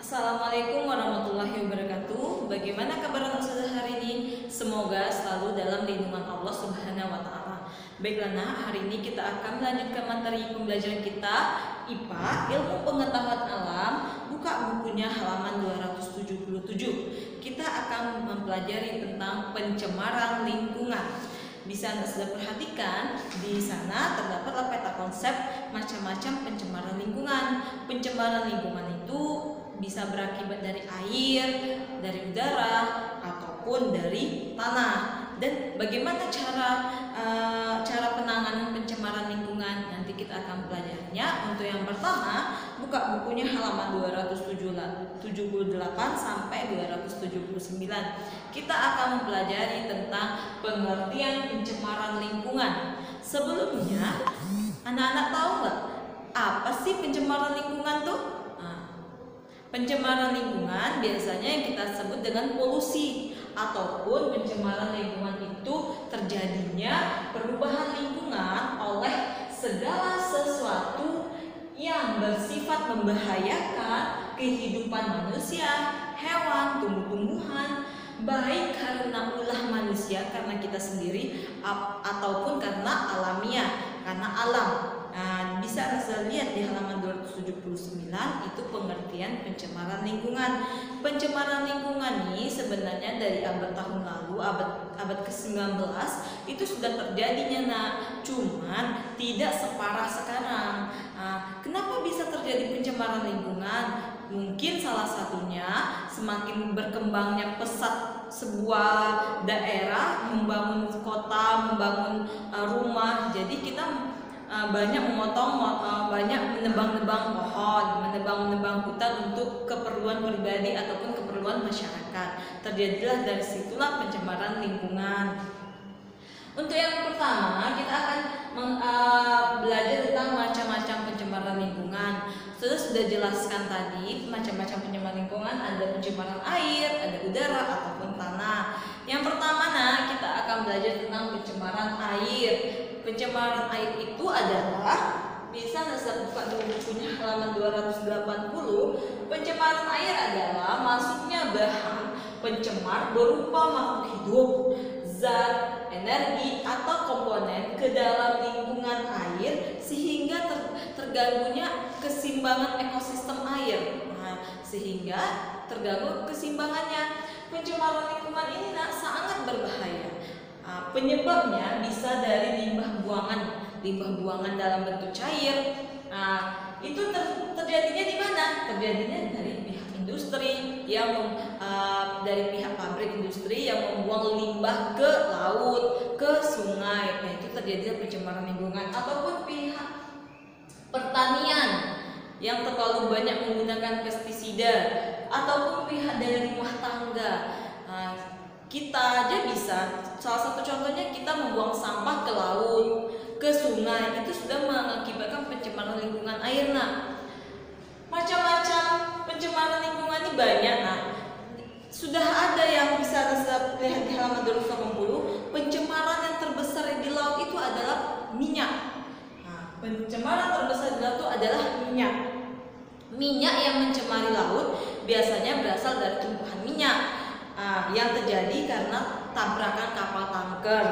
Assalamualaikum warahmatullahi wabarakatuh. Bagaimana kabar anak ustazah hari ini? Semoga selalu dalam lindungan Allah Subhanahu wa taala. Baiklah nak, hari ini kita akan melanjutkan materi pembelajaran kita IPA, Ilmu Pengetahuan Alam. Buka bukunya halaman 277. Kita akan mempelajari tentang pencemaran lingkungan. Bisa Anda sudah perhatikan, di sana terdapatlah peta konsep macam-macam pencemaran lingkungan. Pencemaran lingkungan itu bisa berakibat dari air, dari udara, ataupun dari tanah. Dan bagaimana cara penanganan pencemaran lingkungan? Nanti kita akan pelajarinya. Untuk yang pertama, buka bukunya halaman 278 sampai 279. Kita akan mempelajari tentang pengertian pencemaran lingkungan. Sebelumnya, anak-anak tahu nggak apa sih pencemaran lingkungan tuh? Pencemaran lingkungan biasanya yang kita sebut dengan polusi, ataupun pencemaran lingkungan itu terjadinya perubahan lingkungan oleh segala sesuatu yang bersifat membahayakan kehidupan manusia, hewan, tumbuh-tumbuhan, baik karena ulah manusia, karena kita sendiri, ataupun karena alamiah, karena alam. Nah, bisa Anda lihat di halaman 279 itu pengertian pencemaran lingkungan. Pencemaran lingkungan ini sebenarnya dari abad tahun lalu, abad ke-19 itu sudah terjadinya nak, cuman tidak separah sekarang. Kenapa bisa terjadi pencemaran lingkungan? Mungkin salah satunya semakin berkembangnya pesat sebuah daerah, membangun kota, membangun rumah. Jadi kita banyak banyak menebang-nebang pohon, menebang hutan untuk keperluan pribadi ataupun keperluan masyarakat. Terjadilah dari situlah pencemaran lingkungan. Untuk yang pertama, kita akan belajar tentang macam-macam pencemaran lingkungan. Sudah jelaskan tadi macam-macam pencemaran lingkungan, ada pencemaran air, ada udara ataupun tanah. Yang pertama kita akan belajar tentang pencemaran air. Pencemaran air itu adalah, bisa Anda buka di bukunya halaman 280. Pencemaran air adalah masuknya bahan pencemar berupa makhluk hidup, zat, energi atau komponen ke dalam lingkungan air sehingga terganggunya keseimbangan ekosistem air. Sehingga terganggu keseimbangannya. Pencemaran lingkungan ini sangat berbahaya. Penyebabnya bisa dari limbah buangan dalam bentuk cair. Itu terjadinya di mana? Terjadinya dari pihak industri dari pihak pabrik industri yang membuang limbah ke laut, ke sungai. Itu terjadi pencemaran lingkungan. Ataupun pihak pertanian yang terlalu banyak menggunakan pestisida, ataupun pihak dari rumah tangga. Kita aja bisa, salah satu contohnya kita membuang sampah ke laut, ke sungai, itu sudah mengakibatkan pencemaran lingkungan air. Macam-macam pencemaran lingkungan ini banyak. Sudah ada yang bisa Anda lihat di halaman 280. Pencemaran yang terbesar di laut itu adalah minyak. Pencemaran terbesar di laut itu adalah minyak. Minyak yang mencemari laut biasanya berasal dari tumpahan minyak yang terjadi karena tabrakan kapal tanker,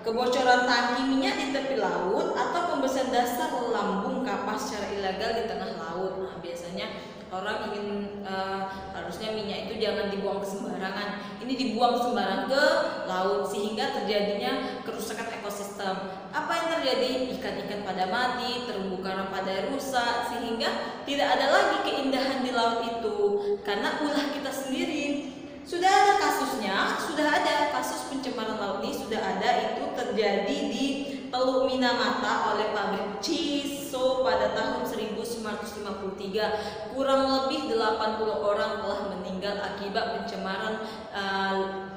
kebocoran tangki minyak di tepi laut, atau pembersihan dasar lambung kapal secara ilegal di tengah laut. Biasanya orang ingin harusnya minyak itu jangan dibuang ke sembarangan. Ini dibuang sembarang ke laut sehingga terjadinya kerusakan ekosistem. Apa yang terjadi? Ikan-ikan pada mati, terumbu karang pada rusak, sehingga tidak ada lagi keindahan di laut itu karena ulah kita sendiri. Sudah ada kasusnya, sudah ada kasus pencemaran laut ini, sudah ada, itu terjadi di Teluk Minamata oleh pabrik Ciso pada tahun 1953. Kurang lebih 80 orang telah meninggal akibat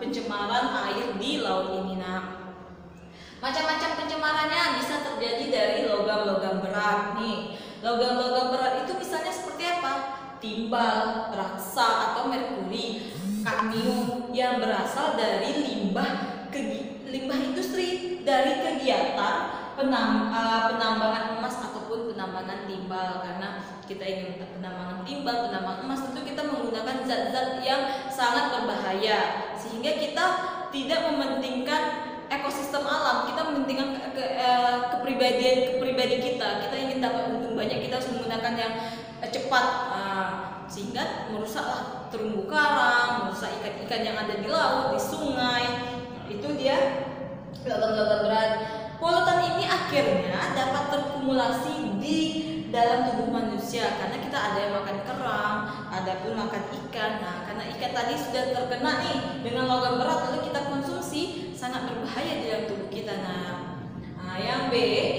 pencemaran air di laut ini. Macam-macam pencemarannya bisa terjadi dari logam-logam berat nih. Logam-logam berat itu misalnya seperti apa? Timbal, raksa atau merkuri, kadmium yang berasal dari limbah industri, dari kegiatan penambangan emas ataupun penambangan penambangan timbal. Karena kita ingin penambangan timbal, penambangan emas, tentu kita menggunakan zat-zat yang sangat berbahaya, sehingga kita tidak mementingkan ekosistem alam, kita mementingkan kepribadi kita. Kita ingin dapat untung banyak, kita harus menggunakan yang cepat, sehingga merusaklah terumbu karang, merusak ikan-ikan yang ada di laut, di sungai. Itu dia logam-logam berat. Polutan ini akhirnya dapat terkumulasi di dalam tubuh manusia, karena kita ada yang makan kerang, ada pun makan ikan. Nah, karena ikan tadi sudah terkena nih dengan logam berat, lalu kita konsumsi, sangat berbahaya di dalam tubuh kita. Yang B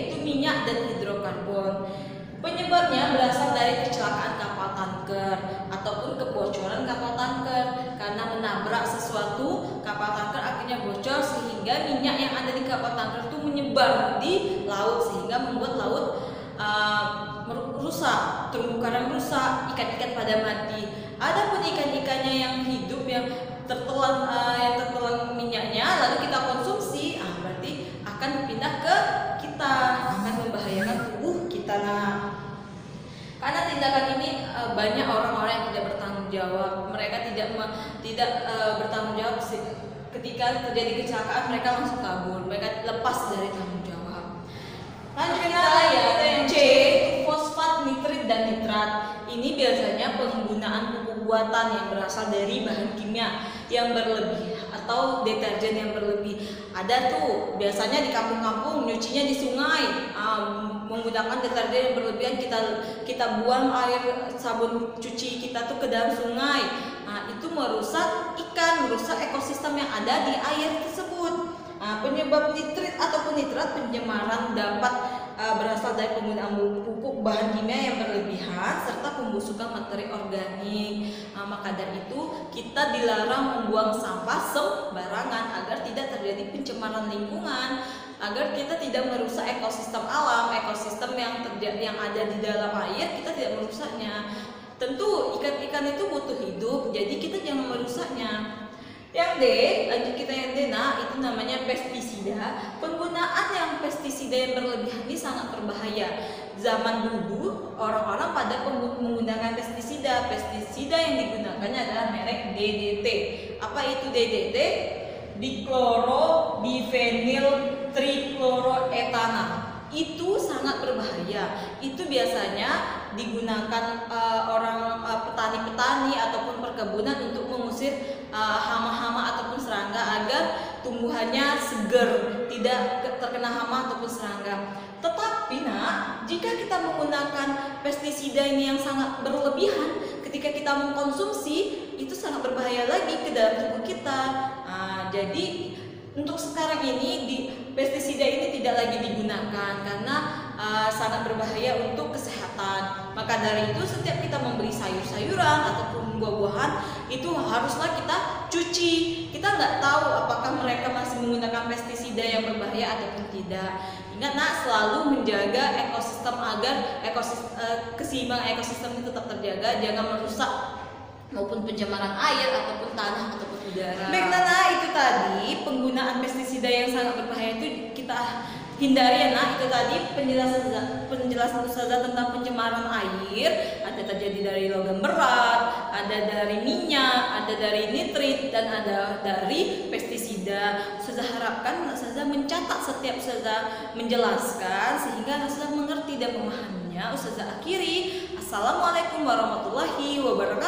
itu minyak dan hidrokarbon. Penyebabnya berasal dari kecelakaan kapal tanker ataupun kebocoran kapal tanker. Karena menabrak sesuatu, kapal tanker akhirnya bocor, sehingga minyak yang ada di kapal tanker itu menyebar di laut, sehingga membuat laut rusak, terumbu karang rusak, ikan-ikan pada mati. Adapun ikan-ikannya yang hidup, yang tertelan minyaknya, lalu kita konsumsi, berarti akan pindah ke kita, akan membahayakan tubuh kita. Karena tindakan ini banyak orang-orang yang tidak bertanggung jawab. Mereka tidak bertanggung jawab ketika terjadi kecelakaan, mereka langsung kabur, mereka lepas dari tanggung jawab. Lanjut kita yang C, fosfat, nitrit dan nitrat. Ini biasanya penggunaan pupuk buatan yang berasal dari bahan kimia yang berlebih atau deterjen yang berlebih. Ada tuh biasanya di kampung-kampung nyucinya di sungai, menggunakan deterjen yang berlebihan, kita buang air sabun cuci kita tuh ke dalam sungai. Itu merusak ikan, merusak ekosistem yang ada di air tersebut. Penyebab nitrit ataupun nitrat pencemaran dapat berasal dari penggunaan pupuk bahan kimia yang berlebihan serta pembusukan materi organik. Maka dari itu kita dilarang membuang sampah sembarangan agar tidak terjadi pencemaran lingkungan, agar kita tidak merusak ekosistem alam, ekosistem yang ada di dalam air, kita tidak merusaknya. Tentu ikan-ikan itu butuh hidup, jadi kita jangan merusaknya. Yang D, lanjut kita yang D, itu namanya pestisida. Penggunaan yang pestisida yang berlebihan ini sangat berbahaya. Zaman dulu orang-orang pada menggunakan pestisida. Pestisida yang digunakannya adalah merek DDT. Apa itu DDT? Dikloro difenil trikloroetana. Itu sangat berbahaya. Itu biasanya digunakan orang petani-petani ataupun perkebunan untuk mengusir hama-hama ataupun serangga agar tumbuhannya segar, tidak terkena hama ataupun serangga. Tetapi jika kita menggunakan pestisida ini yang sangat berlebihan, ketika kita mengkonsumsi, itu sangat berbahaya lagi ke dalam tubuh kita. Jadi untuk sekarang ini pestisida ini tidak lagi digunakan karena sangat berbahaya untuk kesehatan. Maka dari itu setiap kita membeli sayur-sayuran ataupun buah-buahan itu haruslah kita cuci. Kita nggak tahu apakah mereka masih menggunakan pestisida yang berbahaya ataupun tidak. Ingat selalu menjaga ekosistem agar keseimbangan ekosistem itu tetap terjaga, jangan merusak maupun pencemaran air ataupun tanah ataupun udara. Baik itu tadi penggunaan pestisida yang sangat berbahaya itu kita hindari itu tadi penjelasan Ustazah tentang pencemaran air. Ada terjadi dari logam berat, ada dari minyak, ada dari nitrit, dan ada dari pestisida. Ustazah harapkan Ustazah mencatat setiap Ustazah menjelaskan sehingga Ustazah mengerti dan memahaminya. Ustazah akhiri. Assalamualaikum warahmatullahi wabarakatuh.